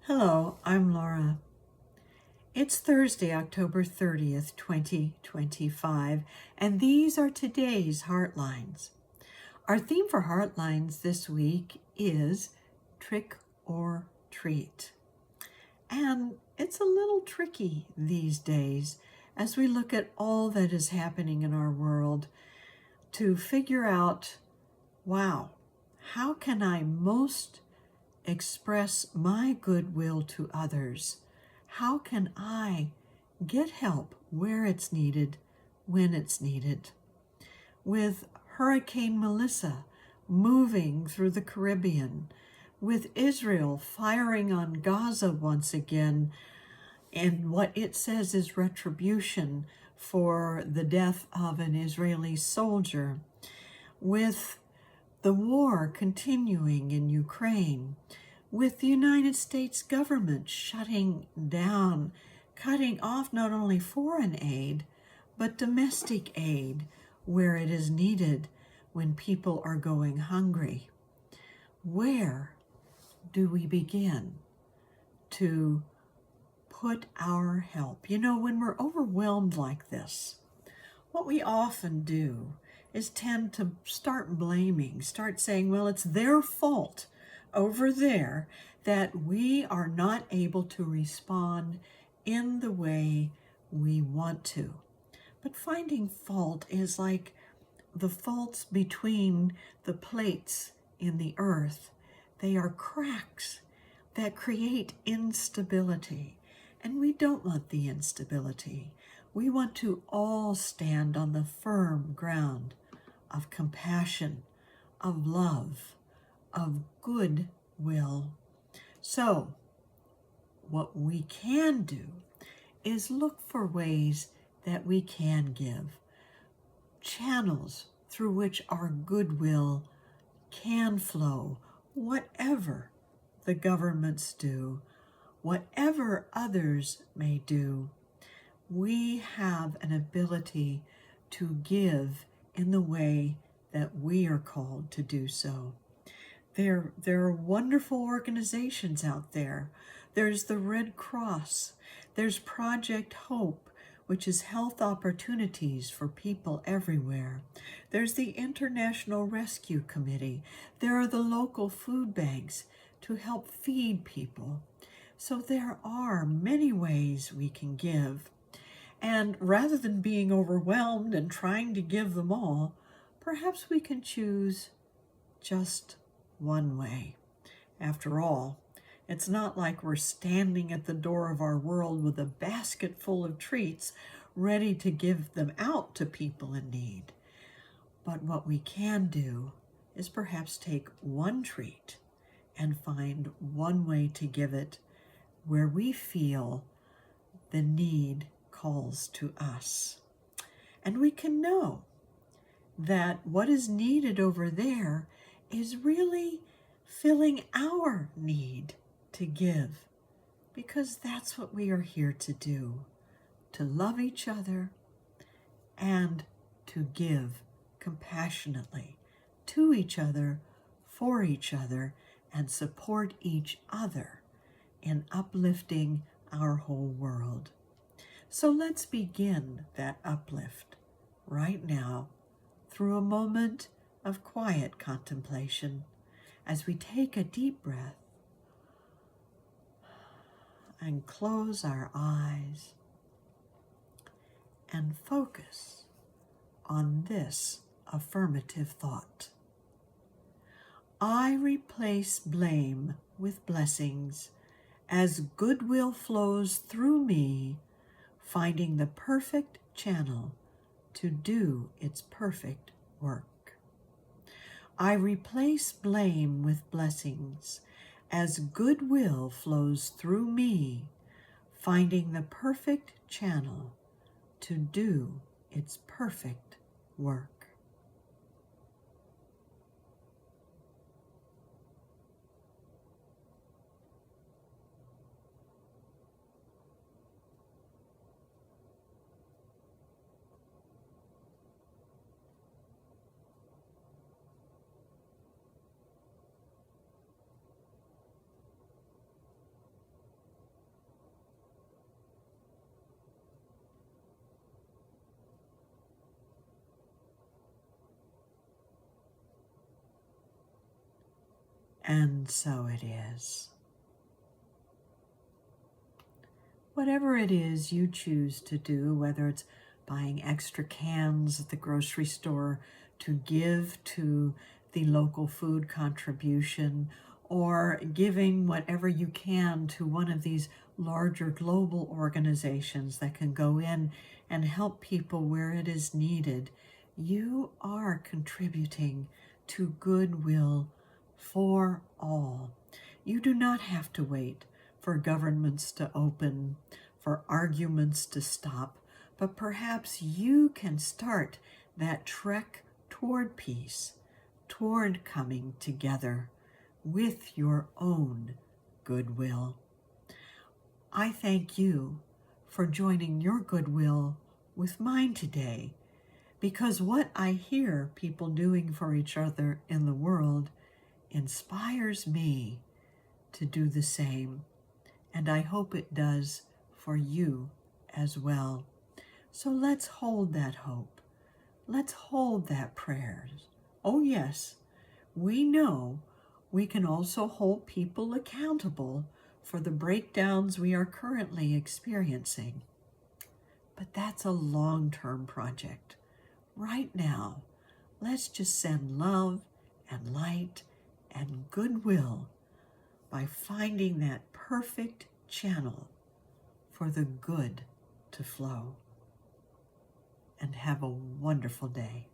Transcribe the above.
Hello, I'm Laura. It's Thursday, October 30th, 2025, and these are today's Heartlines. Our theme for Heartlines this week is Trick or Treat. And it's a little tricky these days as we look at all that is happening in our world to figure out, wow, how can I most express my goodwill to others? How can I get help where it's needed, when it's needed? With Hurricane Melissa moving through the Caribbean, with Israel firing on Gaza once again, and what it says is retribution for the death of an Israeli soldier, with the war continuing in Ukraine, with the United States government shutting down, cutting off not only foreign aid, but domestic aid where it is needed when people are going hungry. Where do we begin to put our help? You know, when we're overwhelmed like this, what we often do is tend to start blaming, start saying, well, it's their fault over there that we are not able to respond in the way we want to. But finding fault is like the faults between the plates in the earth. They are cracks that create instability. And we don't want the instability. We want to all stand on the firm ground of compassion, of love, of goodwill. So, what we can do is look for ways that we can give, channels through which our goodwill can flow, whatever the governments do, whatever others may do. We have an ability to give in the way that we are called to do so. There are wonderful organizations out there. There's the Red Cross. There's Project Hope, which is health opportunities for people everywhere. There's the International Rescue Committee. There are the local food banks to help feed people. So there are many ways we can give. And rather than being overwhelmed and trying to give them all, perhaps we can choose just one way. After all, it's not like we're standing at the door of our world with a basket full of treats ready to give them out to people in need. But what we can do is perhaps take one treat and find one way to give it where we feel the need calls to us. And we can know that what is needed over there is really filling our need to give, because that's what we are here to do, to love each other and to give compassionately to each other, for each other, and support each other in uplifting our whole world. So let's begin that uplift right now through a moment of quiet contemplation as we take a deep breath and close our eyes and focus on this affirmative thought. I replace blame with blessings as goodwill flows through me, finding the perfect channel to do its perfect work. I replace blame with blessings as goodwill flows through me, finding the perfect channel to do its perfect work. And so it is. Whatever it is you choose to do, whether it's buying extra cans at the grocery store to give to the local food contribution, or giving whatever you can to one of these larger global organizations that can go in and help people where it is needed, you are contributing to goodwill for all. You do not have to wait for governments to open, for arguments to stop, but perhaps you can start that trek toward peace, toward coming together with your own goodwill. I thank you for joining your goodwill with mine today, because what I hear people doing for each other in the world inspires me to do the same, and I hope it does for you as well. So let's hold that hope. Let's hold that prayer. Oh yes, we know we can also hold people accountable for the breakdowns we are currently experiencing. But that's a long-term project. Right now, let's just send love and light and goodwill by finding that perfect channel for the good to flow. And have a wonderful day.